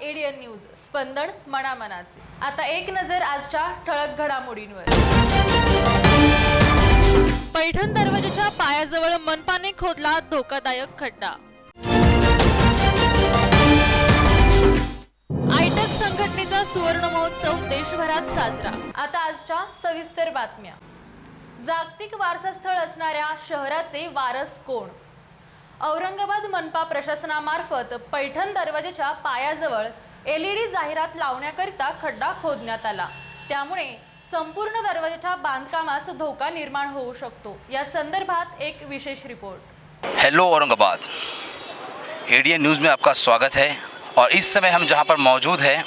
ADN news स्पंदन मनामनाचे। आता एक नजर आजच्या ठळक घडामोडींवर। पैठण दरवाजाच्या पायाजवळ मनपाने खोदला धोकादायक खड्डा। आयटक संघटनेचा सुवर्ण महोत्सव देशभरात साजरा। आता आजच्या सविस्तर बातम्या। जागतिक वारसास्थळ असणाऱ्या शहराचे वारस कोण? औरंगाबाद मनपा प्रशासनामार्फत पैठण दरवाजाच्या पायाजवळ एलईडी जाहिरात लावण्याकरिता खड्डा खोदण्यात आला। त्यामुळे संपूर्ण दरवाजाच्या बांधकामास धोका निर्माण होऊ शकतो। या संदर्भात एक विशेष report. Hello Aurangabad, ADN news में आपका स्वागत है। और इस समय हम जहां पर मौजूद हैं,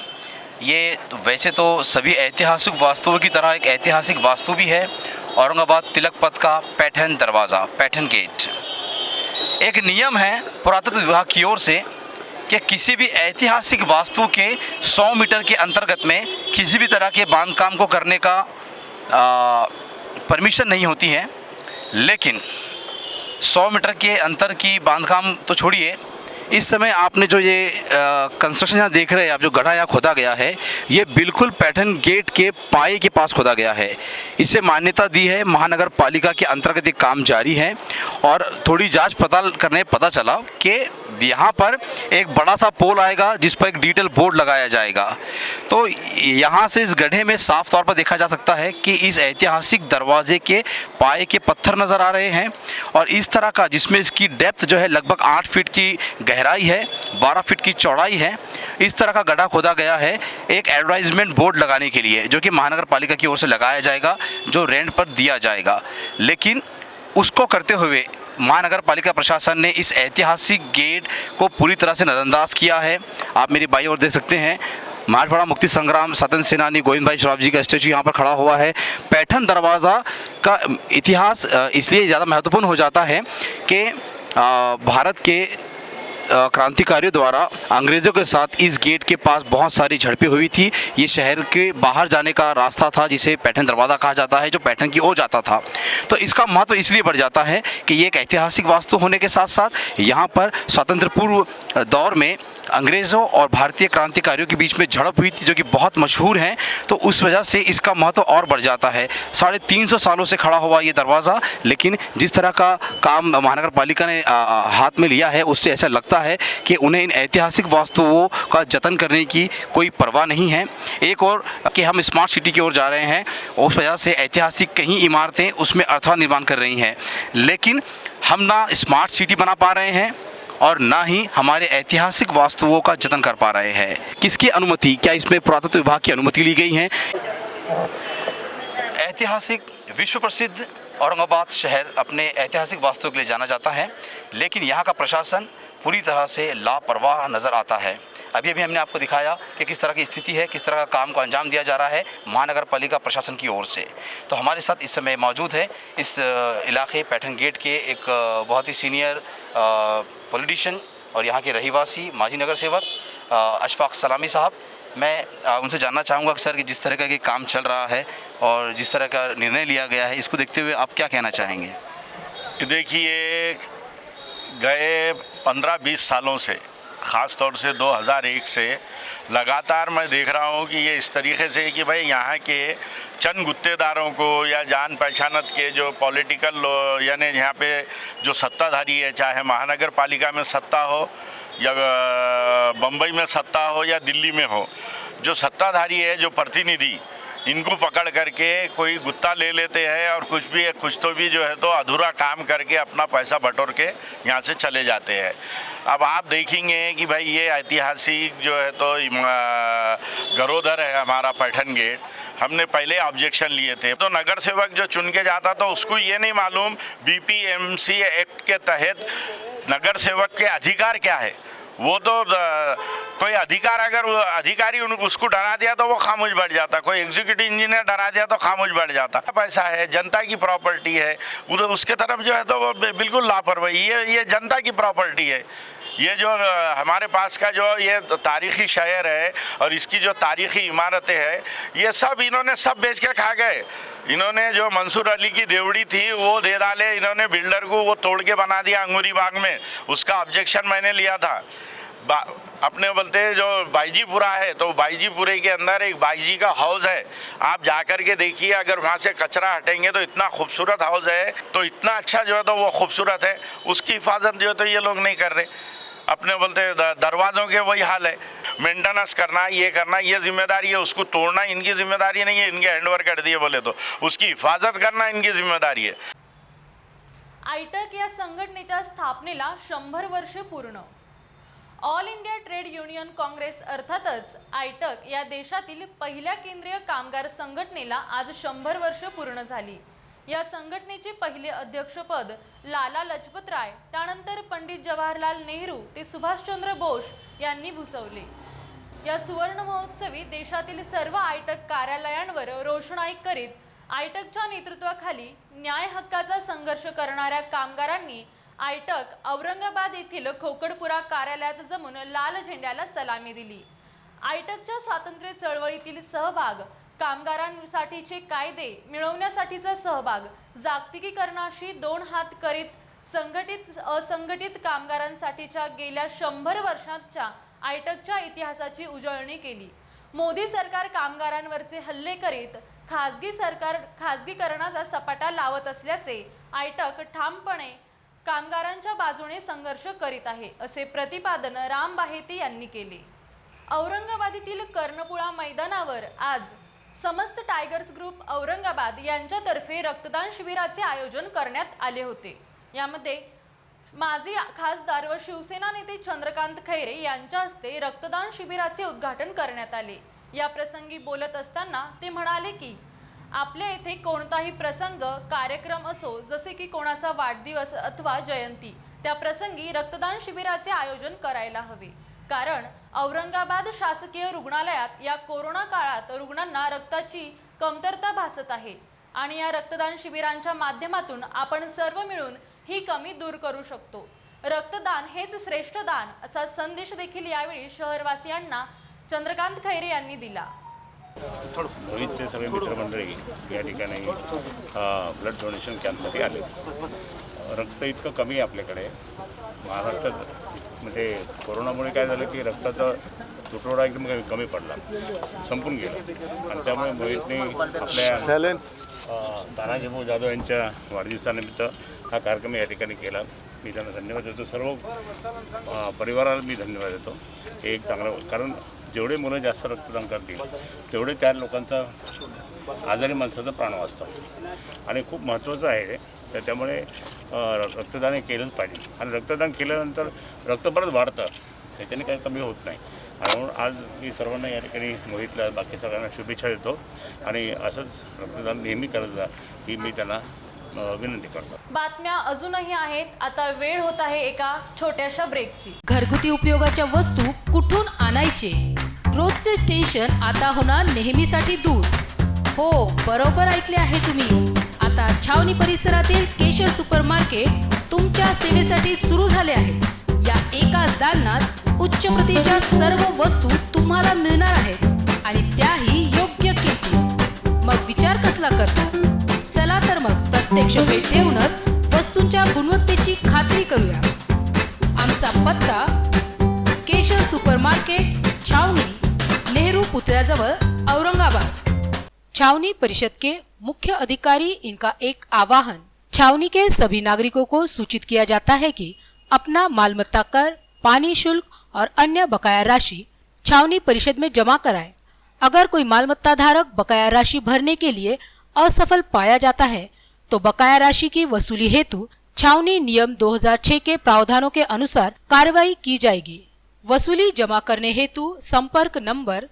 ये वैसे तो सभी ऐतिहासिक वास्तुओं की तरह एक ऐतिहासिक वास्तु भी है। औरंगाबाद तिलक पथ का पैठण दरवाज़ा, पैठण गेट। एक नियम है पुरातत्व विभाग की ओर से कि किसी भी ऐतिहासिक वास्तु के 100 मीटर के अंतर्गत में किसी भी तरह के बांधकाम को करने का परमिशन नहीं होती है। लेकिन 100 मीटर के अंतर की बांधकाम तो छोड़िए, इस समय आपने जो ये कंस्ट्रक्शन यहाँ देख रहे हैं, आप जो गड्ढा यहाँ खोदा गया है, ये बिल्कुल पैठण गेट के पाए के पास खोदा गया है। इसे मान्यता दी है महानगर पालिका के अंतर्गत ये काम जारी है। और थोड़ी जांच पड़ताल करने पता चला कि यहाँ पर एक बड़ा सा पोल आएगा जिस पर एक डिटेल बोर्ड लगाया जाएगा। तो यहाँ से इस गड्ढे में साफ तौर पर देखा जा सकता है कि इस ऐतिहासिक दरवाजे के पाए के पत्थर नज़र आ रहे हैं। और इस तरह का, जिसमें इसकी डेप्थ जो है लगभग 8 फीट की गहराई है, 12 फीट की चौड़ाई है, इस तरह का गड्ढा खोदा गया है एक एडवर्टाइजमेंट बोर्ड लगाने के लिए, जो कि महानगर पालिका की ओर से लगाया जाएगा, जो रेंट पर दिया जाएगा। लेकिन उसको करते हुए महानगर पालिका प्रशासन ने इस ऐतिहासिक गेट को पूरी तरह से नज़रअंदाज किया है। आप मेरी बाईं ओर देख सकते हैं, मराठवाड़ा मुक्ति संग्राम स्वतंत्र सेनानी गोविंद भाई श्राफ जी का स्टैचू यहाँ पर खड़ा हुआ है। पैठण दरवाज़ा का इतिहास इसलिए ज़्यादा महत्वपूर्ण हो जाता है कि भारत के क्रांतिकारियों द्वारा अंग्रेज़ों के साथ इस गेट के पास बहुत सारी झड़पें हुई थी। ये शहर के बाहर जाने का रास्ता था, जिसे पैठण दरवाज़ा कहा जाता है, जो पैठण की ओर जाता था। तो इसका महत्व इसलिए बढ़ जाता है कि ये एक ऐतिहासिक वास्तु होने के साथ साथ यहाँ पर स्वतंत्र पूर्व दौर में अंग्रेज़ों और भारतीय क्रांतिकारियों के बीच में झड़प हुई थी, जो कि बहुत मशहूर हैं। तो उस वजह से इसका महत्व और बढ़ जाता है। 350 सालों से खड़ा हुआ ये दरवाज़ा, लेकिन जिस तरह का काम महानगर पालिका ने हाथ में लिया है, उससे ऐसा लगता है कि उन्हें इन ऐतिहासिक वास्तुओं का जतन करने की कोई परवाह नहीं है। एक और कि हम स्मार्ट सिटी की ओर जा रहे हैं, उस वजह से ऐतिहासिक कई इमारतें उसमें अर्थात निर्माण कर रही हैं, लेकिन हम ना स्मार्ट सिटी बना पा रहे हैं और ना ही हमारे ऐतिहासिक वास्तुओं का जतन कर पा रहे हैं। किसकी अनुमति? क्या इसमें पुरातत्व विभाग की अनुमति ली गई है? ऐतिहासिक विश्व प्रसिद्ध औरंगाबाद शहर अपने ऐतिहासिक वास्तु के लिए जाना जाता है, लेकिन यहाँ का प्रशासन पूरी तरह से लापरवाह नज़र आता है। अभी हमने आपको दिखाया कि किस तरह की स्थिति है, किस तरह का काम को अंजाम दिया जा रहा है महानगर पालिका प्रशासन की ओर से। तो हमारे साथ इस समय मौजूद है इस इलाके पैठण गेट के एक बहुत ही सीनियर पॉलिटिशियन और यहाँ के रहीवासी माजी नगर सेवक अशफाक सलामी साहब। मैं उनसे जानना चाहूँगा कि सर, कि जिस तरह का ये काम चल रहा है और जिस तरह का निर्णय लिया गया है, इसको देखते हुए आप क्या कहना चाहेंगे? देखिए, गए 15-20 सालों से, ख़ास तौर से 2001 से लगातार मैं देख रहा हूँ कि ये इस तरीके से कि भाई यहाँ के चंद गुत्तेदारों को या जान पहचानत के जो पॉलिटिकल, यानी यहाँ पे जो सत्ताधारी है, चाहे महानगर पालिका में सत्ता हो या बम्बई में सत्ता हो या दिल्ली में हो, जो सत्ताधारी है, जो प्रतिनिधि, इनको पकड़ करके कोई गुत्ता ले लेते हैं और कुछ तो भी जो है तो अधूरा काम करके अपना पैसा बटोर के यहाँ से चले जाते हैं। अब आप देखेंगे कि भाई ये ऐतिहासिक जो है तो गरोदर है हमारा पैठण गेट। हमने पहले ऑब्जेक्शन लिए थे, तो नगर सेवक जो चुन के जाता तो उसको ये नहीं मालूम बीपीएमसी एक्ट के तहत नगर सेवक के अधिकार क्या है। वो तो कोई अधिकार, अगर अधिकारी उसको डरा दिया तो वो खामोश बैठ जाता, कोई एग्जीक्यूटिव इंजीनियर डरा दिया तो खामोश बैठ जाता। पैसा है, जनता की प्रॉपर्टी है, उधर उसके तरफ जो है तो वो बिल्कुल लापरवाही। ये जनता की प्रॉपर्टी है। ये जो हमारे पास का जो ये तारीख़ी शहर है और इसकी जो तारीख़ी इमारतें हैं, ये सब इन्होंने सब बेच के खा गए। इन्होंने जो मंसूर अली की देवड़ी थी वो दे डाले, इन्होंने बिल्डर को वो तोड़ के बना दिया अंगूरी बाग में। उसका ऑब्जेक्शन मैंने लिया था। अपने बोलते हैं जो बाईजीपुरा है, तो बाईजीपुरे के अंदर एक बाईजी का हाउस है। आप जाकर के देखिए, अगर वहाँ से कचरा हटेंगे तो इतना खूबसूरत हाउस है, तो इतना अच्छा जो है तो वो खूबसूरत है, उसकी हिफाजत जो है तो ये लोग नहीं कर रहे। अपने बोलते दरवाज़ों के वही हाल है, मेंटेनेंस करना, ये करना, ये जिम्मेदारी है, उसको तोड़ना इनकी जिम्मेदारी नहीं है, इनके हैंडओवर कर दिए बोले तो उसकी हिफाजत करना इनकी जिम्मेदारी है। आयटक या संघटनेच्या स्थापनेला 100 वर्ष पूर्ण. All India trade union Congress अर्थातच आयटक या देशातील पहिल्या केंद्रीय कामगार संघटनेला आज 100 वर्ष पूर्ण झाली. या संघटनेचे पहिले अध्यक्षपद लाला लजपत राय, त्यानंतर पंडित जवाहरलाल नेहरू ते सुभाषचंद्र बोस यांनी भूषवले. या सुवर्ण महोत्सवी देशातील सर्व आयटक कार्यालयांवर रोषणाई करीत आयटकच्या नेतृत्वाखाली न्याय हक्काचा संघर्ष करणाऱ्या कामगारांनी आयटक औरंगाबाद येथील खोकडपुरा कार्यालयात जमून लाल झेंड्याला सलामी दिली. आयटकच्या स्वातंत्र्य चळवळीतील सहभाग, कामगारांसाठीचे कायदे मिळवण्यासाठीचा सहभाग, जागतिकीकरणाशी दोन हात करीत संघटित असंघटित कामगारांसाठीच्या गेल्या 100 वर्षांच्या आयटकच्या इतिहासाची उजळणी केली. मोदी सरकार कामगारांवरचे हल्ले करीत खासगीकरणाचा सपाटा लावत असल्याचे आयटक ठामपणे कामगारांच्या बाजूने संघर्ष करीत आहे, असे प्रतिपादन राम बाहेती यांनी केले. औरंगाबादेतील कर्णपुळा मैदानावर आज समस्त टायगर्स ग्रुप औरंगाबाद यांच्यातर्फे रक्तदान शिबिराचे आयोजन करण्यात आले होते. यामध्ये माजी खासदार व शिवसेना नेते चंद्रकांत खैरे यांच्या हस्ते रक्तदान शिबिराचे उद्घाटन करण्यात आले. या प्रसंगी बोलत असताना ते म्हणाले की आपल्या येथे कोणताही प्रसंग कार्यक्रम असो, जसे की कोणाचा वाढदिवस अथवा जयंती, त्या प्रसंगी रक्तदान शिबिराचे आयोजन करायला हवे. कारण औरंगाबाद शासकीय रुग्णालयात या कोरोना काळात रुग्णांना रक्ताची कमतरता भासत आहे आणि या रक्तदान शिबिरांच्या माध्यमातून आपण सर्व मिळून ही कमी दूर करू शकतो. रक्तदान हेच श्रेष्ठ दान असा संदेश देखील यावेळी शहरवासियांना चंद्रकांत खैरे यांनी दिला. मोहितचे सगळे मित्रमंडळी या ठिकाणी ब्लड डोनेशन कॅम्पसाठी आले. रक्त इतकं कमी आहे आपल्याकडे महाराष्ट्रात, म्हणजे कोरोनामुळे काय झालं की रक्ताचा तुटवडा एकदम कमी पडला, संपून गेला. आणि त्यामुळे मोहितने आपल्या तानाजी भाऊ जाधव यांच्या वाढदिवसानिमित्त हा कार्यक्रम या ठिकाणी केला. मी त्यांना धन्यवाद देतो, सर्व परिवाराला मी धन्यवाद देतो. हे एक चांगलं, कारण जेवढे मुलं जास्त रक्तदान करतील तेवढे त्या लोकांचा, आजारी माणसाचा प्राण वाचतो आणि खूप महत्त्वाचं आहे. तर त्यामुळे रक्तदान हे केलंच पाहिजे. आणि रक्तदान केल्यानंतर रक्त परत वाढतं, त्याच्याने काही कमी होत नाही. आणि म्हणून आज मी सर्वांना या ठिकाणी मोहितला, बाकी सगळ्यांना शुभेच्छा देतो आणि असंच रक्तदान नेहमी करत जा ही मी त्यांना विनंती करतो. बातम्या अजूनही आहेत. आता वेळ होत आहे एका छोट्याशा ब्रेकची. घरगुती उपयोगाच्या वस्तू कुठून आणायचे, रोजचे टेन्शन आता होणार नेहमीसाठी दूर. हो, बरोबर ऐकले आहे तुम्ही. आता छावणी परिसरातील केशर सुपर मार्केट तुमच्या सेवेसाठी सुरू झाले आहे. या एकाच दालनात उच्च प्रतीच्या सर्व वस्तू तुम्हाला मिळणार आहेत आणि त्याही योग्य किमतीत. मग विचार कसला करता? चला तर मग प्रत्यक्ष भेट देऊनच वस्तूंच्या गुणवत्तेची खात्री करूया. आमचा पत्ता केशर सुपर मार्केट, छावनी, नेहरू पुतळ्याजवळ, औरंगाबाद. छावनी परिषद के मुख्य अधिकारी इनका एक आह्वान. छावनी के सभी नागरिकों को सूचित किया जाता है कि अपना मालमत्ता कर, पानी शुल्क और अन्य बकाया राशि छावनी परिषद में जमा कराए. अगर कोई मालमत्ता धारक बकाया राशि भरने के लिए असफल पाया जाता है तो बकाया राशि की वसूली हेतु छावनी नियम 2006 के प्रावधानों के अनुसार कार्रवाई की जाएगी. वसूली जमा करने हेतु संपर्क नंबर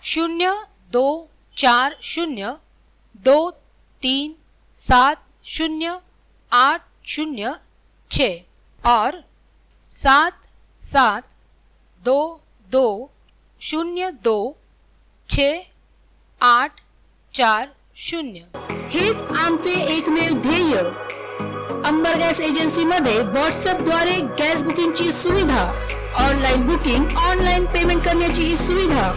024023708006 और 7722026840. हेच आमचे एकमेव ध्येय. अंबर गॅस एजन्सी मध्ये व्हॉट्सअप द्वारे गॅस बुकिंगची सुविधा, ऑनलाईन बुकिंग, ऑनलाईन पेमेंट करण्याची ही सुविधा.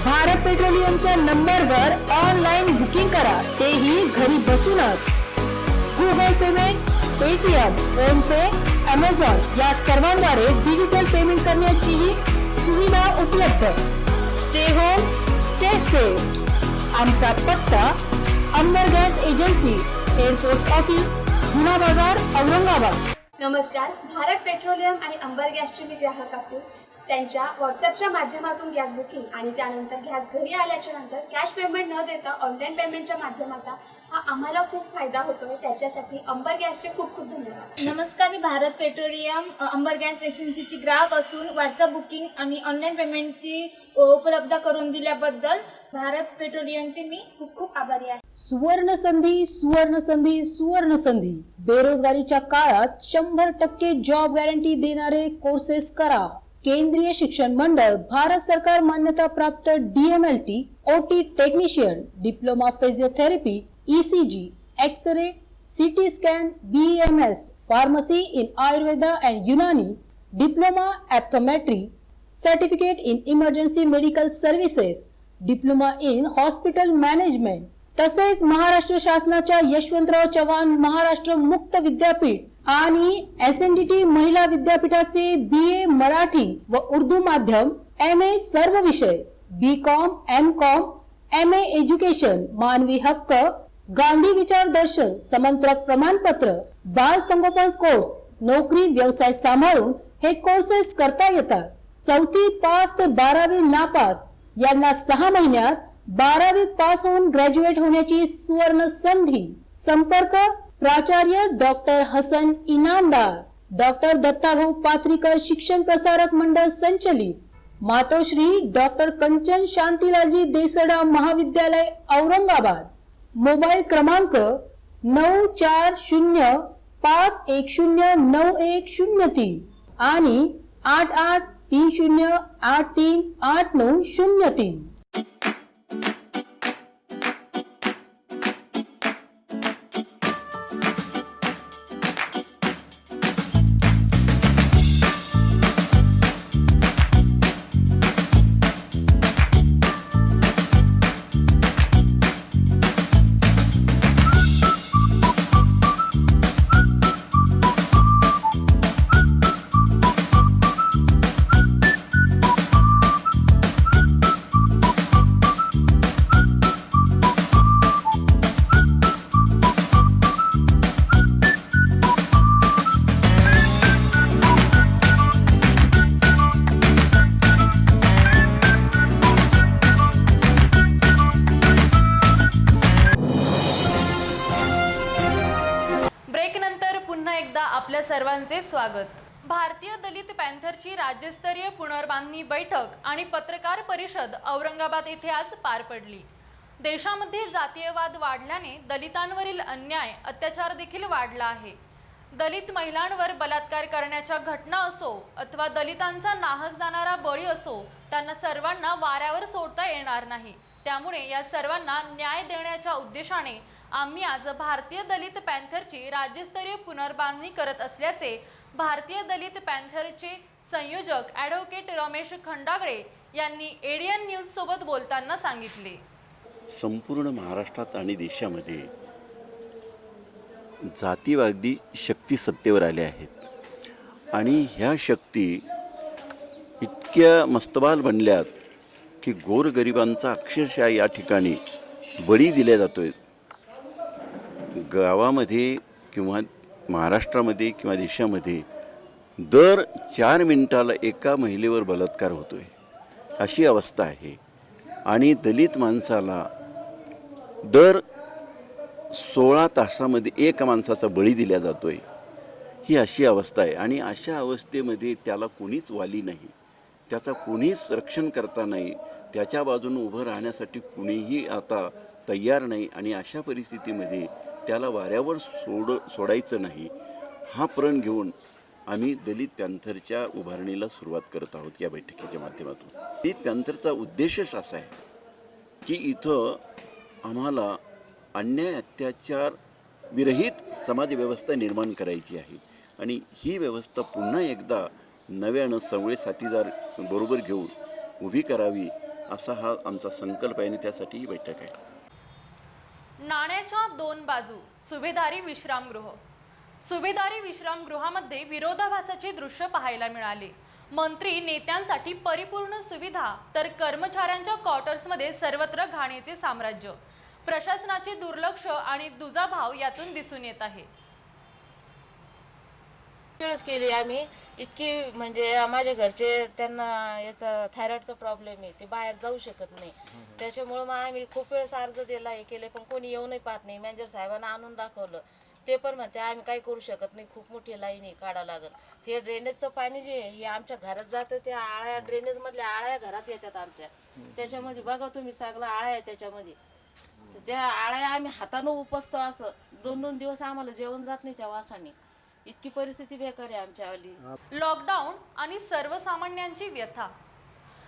भारत पेट्रोलियमच्या नंबरवर ऑनलाईन बुकिंग करा, तेही घरी बसूनच. गुगल पेमेंट, पेटीएम, फोन पे अमेझॉन या सर्वांद्वारे डिजिटल पेमेंट करण्याचीही सुविधा उपलब्ध. Stay home stay safe. आमचा पत्ता अंबर गॅस एजन्सी, एअरपोस्ट ऑफिस, जुना बाजार, औरंगाबाद. नमस्कार. भारत पेट्रोलियम आणि अंबर गॅसचे मी ग्राहक असून त्यांच्या व्हॉट्सअपच्या माध्यमातून गॅस बुकिंग आणि त्यानंतर गॅस घरी आल्याच्या नंतर कॅश पेमेंट न देता ऑनलाईन पेमेंटच्या माध्यमाचा हा आम्हाला खूप फायदा होतोय. त्याच्यासाठी अंबर गॅसचे खूप खूप धन्यवाद. नमस्कार. मी भारत पेट्रोलियम अंबर गॅस एजन्सीची ग्राहक असून व्हॉट्सअप बुकिंग आणि ऑनलाईन पेमेंटची उपलब्ध करून दिल्याबद्दल भारत पेट्रोलियमचे मी खूप खूप आभारी आहे. सुवर्ण संधी, सुवर्ण संधी, सुवर्ण संधी. बेरोजगारीच्या काळात 100% जॉब गॅरंटी देणारे कोर्सेस करा. केंद्रीय शिक्षण मंडळ, भारत सरकार मान्यता प्राप्त DMLT, OT technician, diploma physiotherapy, ECG, x ray, CT scan, BMS, pharmacy in Ayurveda and Unani, diploma optometry, certificate in emergency medical services, diploma in hospital management. तसेच महाराष्ट्र शासनाच्या यशवंतराव चव्हाण महाराष्ट्र मुक्त विद्यापीठ आणि SNDT महिला विद्यापीठाचे BA मराठी व उर्दू माध्यम, MA सर्व विषय, BCom, MCom, MA एज्युकेशन, मानवी हक्क, गांधी विचार दर्शन, समंत्रक प्रमाणपत्र, बाल संगोपन कोर्स, नोकरी व्यवसाय सांभाळून हे कोर्सेस करता येतात. 4थी पास ते 12वी नापास यांना 6 महिन्यात 12वी पास होऊन ग्रॅज्युएट होण्याची सुवर्ण संधी. संपर्क प्राचार्य डॉक्टर हसन इनामदार, डॉक्टर दत्ताभाऊ पात्रीकर शिक्षण प्रसारक मंडळ संचलित, मातोश्री डॉक्टर कंचन शांतीलालजी देसडा महाविद्यालय औरंगाबाद. मोबाईल क्रमांक 9405109103 आणि 8830838903. आपल्या सर्वांचे स्वागत. भारतीय दलित पॅन्थरची राज्यस्तरीय पुनर्बांधणी बैठक आणि पत्रकार परिषद औरंगाबाद येथे आज पार पडली. देशामध्ये जातीयवाद वाढल्याने दलितांवरील अन्याय, अत्याचार देखील वाढला आहे. दलित महिलांवर बलात्कार करण्याच्या घटना असो अथवा दलितांचा नाहक जाणारा बळी असो, त्यांना सर्वांना वाऱ्यावर सोडता येणार नाही. त्यामुळे या सर्वांना न्याय देण्याच्या उद्देशाने आम्ही आज भारतीय दलित पॅन्थरची राज्यस्तरीय पुनर्बांधणी करत असल्याचे भारतीय दलित पॅन्थरचे संयोजक ॲडव्होकेट रमेश खंडागळे यांनी ADN न्यूज सोबत बोलताना सांगितले. संपूर्ण महाराष्ट्रात आणि देशामध्ये जातीवादी शक्ती सत्तेवर आल्या आहेत आणि ह्या शक्ती इतक्या मस्तबाल बनल्यात की गोरगरिबांचा अक्षरशः या ठिकाणी बळी दिला जातोय. गावामध्ये किंवा महाराष्ट्रामध्ये किंवा देशामध्ये दर 4 मिनिटाला एका महिलेवर बलात्कार होतोय, अशी अवस्था आहे. आणि दलित माणसाला दर 16 तासामध्ये एक माणसाचा बळी दिला जातोय, ही अशी अवस्था आहे. आणि अशा अवस्थेमध्ये त्याला कोणीच वाली नाही, त्याचा कोणीच रक्षण करता नाही, त्याच्या बाजूने उभं राहण्यासाठी कुणीही आता तयार नाही. आणि अशा परिस्थितीमध्ये त्याला वाऱ्यावर सोडायचं नाही, हा प्रण घेऊन आम्ही दलित पॅन्थरच्या उभारणीला सुरुवात करत आहोत या बैठकीच्या माध्यमातून. दलित पॅन्थरचा उद्देशच असा आहे की इथं आम्हाला अन्याय अत्याचार विरहित समाजव्यवस्था निर्माण करायची आहे आणि ही व्यवस्था पुन्हा एकदा नव्यानं सगळे साथीदार बरोबर घेऊन उभी करावी, असा हा आमचा संकल्प आहे आणि त्यासाठी ही बैठक आहे. नाण्याच्या 2 बाजू, सुभेदारी विश्रामगृह. सुभेदारी विश्रामगृहामध्ये विरोधाभासाची दृश्य पाहायला मिळाले. मंत्री नेत्यांसाठी परिपूर्ण सुविधा तर कर्मचाऱ्यांच्या क्वार्टर्समध्ये सर्वत्र घाणीचे साम्राज्य. प्रशासनाचे दुर्लक्ष आणि दुजाभाव यातून दिसून येत आहे. वेळच केली आम्ही इतकी, म्हणजे माझ्या घरचे त्यांना याचा थायरॉइडचा प्रॉब्लेम आहे, ते बाहेर जाऊ शकत नाही. त्याच्यामुळं मग आम्ही खूप वेळेस अर्ज दिला, हे केले, पण कोणी येऊनही पाहत नाही. मॅनेजर साहेबांना आणून दाखवलं, ते पण म्हणते आम्ही काही करू शकत नाही, खूप मोठी लाईन आहे, काढावं लागेल. हे ड्रेनेजचं पाणी जे आहे हे आमच्या घरात जातं, त्या आळ्या ड्रेनेजमधल्या आळ्या घरात येतात आमच्या. त्याच्यामध्ये बघा तुम्ही, चांगलं आळ्या आहे त्याच्यामध्ये. त्या आळ्या आम्ही हातानं उपसतो, असं 2-2 दिवस आम्हाला जेवण जात नाही त्या वासाने. इतकी परिस्थिती बेकार आहे आमच्यावाली. लॉकडाऊन आणि सर्वसामान्यांची व्यथा.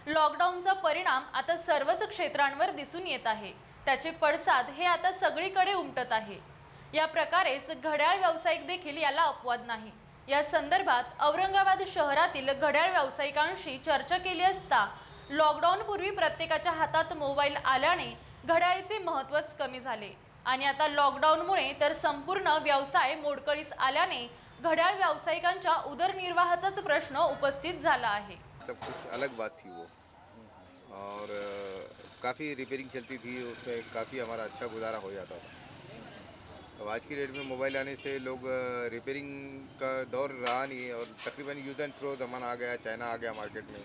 लॉकडाऊनचा परिणाम आता सर्वच क्षेत्रांवर दिसून येत आहे. त्याचे पडसाद हे आता सगळीकडे उमटत आहे. या प्रकारेच घड्याळ व्यावसायिक देखील याला अपवाद नाही. या संदर्भात औरंगाबाद शहरातील घड्याळ व्यावसायिकांशी चर्चा केली असता लॉकडाऊन पूर्वी प्रत्येकाच्या हातात मोबाईल आल्याने घड्याळीचे महत्त्वच कमी झाले आणि आता लॉकडाऊनमुळे तर संपूर्ण व्यवसाय मोडकळीस आल्याने घड्याळ व्यावसायिकांच्या उदरनिर्वाहाचाच प्रश्न उपस्थित झाला आहे. तब कुछ अलग बात थी वो, और काफ़ी रिपेयरिंग चलती थी, उसमें काफ़ी हमारा अच्छा गुजारा हो जाता था. अब आज की डेट में मोबाइल आने से लोग रिपेयरिंग का दौर रहा नहीं, और तकरीबन यूज़ एंड थ्रो ज़माना आ गया, चाइना आ गया मार्केट में.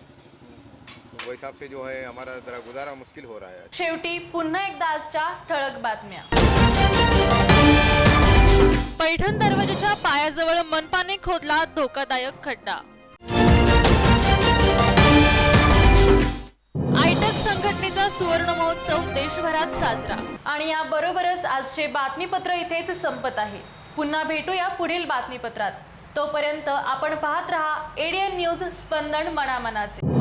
वो हिसाब से जो है हमारा ज़रा गुजारा मुश्किल हो रहा है. शेवटी पुन्हा एकदा आजच्या ठळक बातम्या. पैठण दरवाजाच्या पायाजवळ मनपाने खोदला धोकादायक खड्डा. आयटक संघटनेचा सुवर्ण महोत्सव देशभरात साजरा. आणि याबरोबरच आजचे बातमीपत्र इथेच संपत आहे. पुन्हा भेटूया पुढील बातमीपत्रात. तोपर्यंत आपण पाहत रहा एडीएन न्यूज, स्पंदन मनामनाचे.